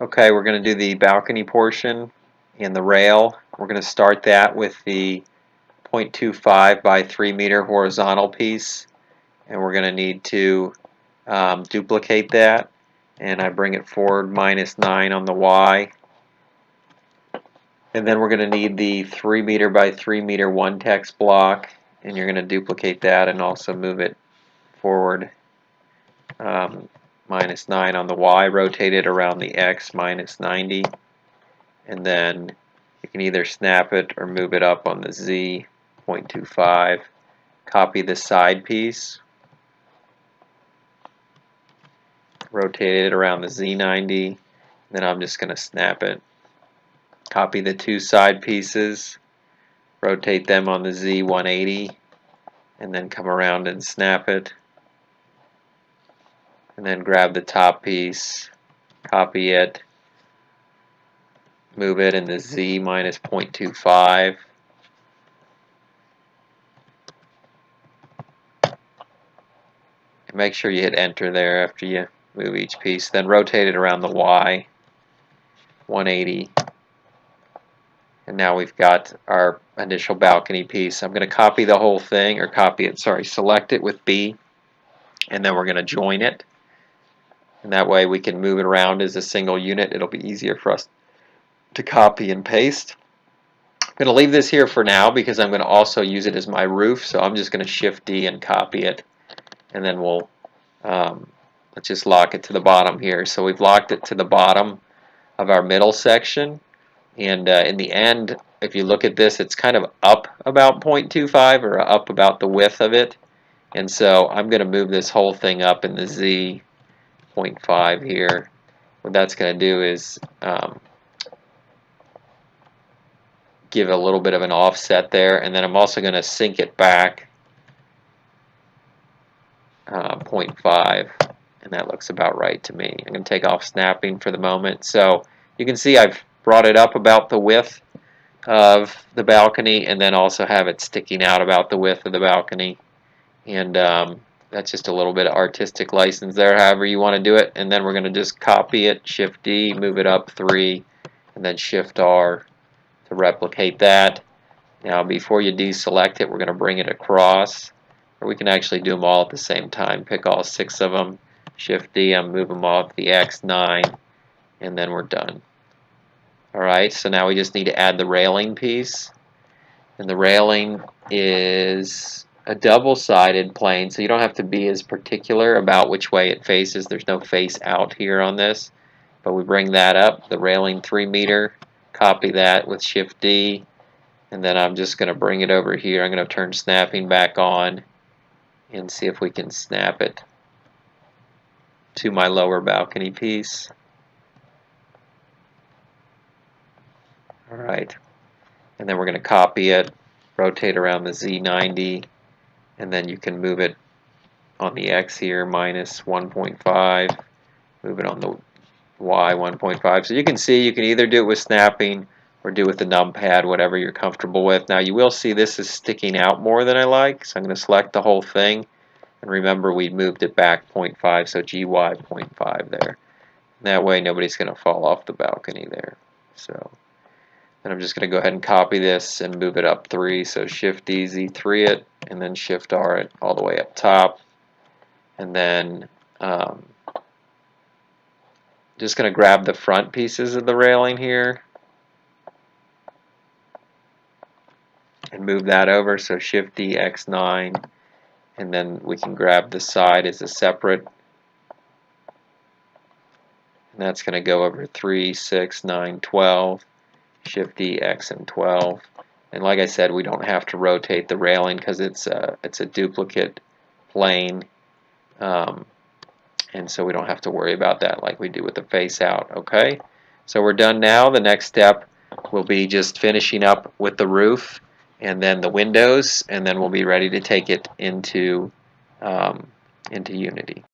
Okay, we're going to do the balcony portion and the rail. We're going to start that with the 0.25 by 3 meter horizontal piece, and we're going to need to duplicate that, and I bring it forward -9 on the Y. And then we're going to need the 3 meter by 3 meter one text block, and you're going to duplicate that and also move it forward -9 on the Y, rotate it around the X -90, and then you can either snap it or move it up on the Z 0.25. Copy the side piece, rotate it around the Z90, then I'm just going to snap it. Copy the two side pieces, rotate them on the Z180, and then come around and snap it. And then grab the top piece, copy it, move it in the Z -0.25. And make sure you hit enter there after you move each piece. Then rotate it around the Y 180. And now we've got our initial balcony piece. I'm going to copy the whole thing, or select it with B, and then we're going to join it. And that way we can move it around as a single unit. It'll be easier for us to copy and paste. I'm going to leave this here for now because I'm going to also use it as my roof. So I'm just going to Shift D and copy it, and then we'll let's just lock it to the bottom here. So we've locked it to the bottom of our middle section. And in the end, if you look at this, it's kind of up about 0.25 or up about the width of it. And so I'm going to move this whole thing up in the Z 0.5 here. What that's going to do is give a little bit of an offset there. And then I'm also going to sink it back 0.5. And that looks about right to me. I'm going to take off snapping for the moment. So you can see I've brought it up about the width of the balcony, and then also have it sticking out about the width of the balcony. And that's just a little bit of artistic license there, however you want to do it. And then we're going to just copy it, Shift D, move it up 3, and then Shift R to replicate that. Now before you deselect it, we're going to bring it across, or we can actually do them all at the same time. Pick all 6 of them, Shift D, and move them off the X9, and then we're done. Alright, so now we just need to add the railing piece. And the railing is a double-sided plane, so you don't have to be as particular about which way it faces. There's no face out here on this. But we bring that up, the railing 3 meter, copy that with Shift D, and then I'm just going to bring it over here. I'm going to turn snapping back on and see if we can snap it to my lower balcony piece. Alright, and then we're going to copy it, rotate around the Z90, and then you can move it on the X here, -1.5, move it on the Y 1.5. So you can see you can either do it with snapping or do it with the numpad, whatever you're comfortable with. Now you will see this is sticking out more than I like, so I'm going to select the whole thing, and remember we moved it back 0.5, so GY 0.5 there. And that way nobody's going to fall off the balcony there. So. And I'm just going to go ahead and copy this and move it up 3. So Shift D, Z3 it, and then Shift R it all the way up top. And then just going to grab the front pieces of the railing here and move that over. So Shift D, X9, and then we can grab the side as a separate. And that's going to go over 3, 6, 9, 12. Shift D, X, and 12. And like I said, we don't have to rotate the railing because it's a duplicate plane, and so we don't have to worry about that like we do with the face out. Okay, so we're done now. The next step will be just finishing up with the roof and then the windows, and then we'll be ready to take it into Unity.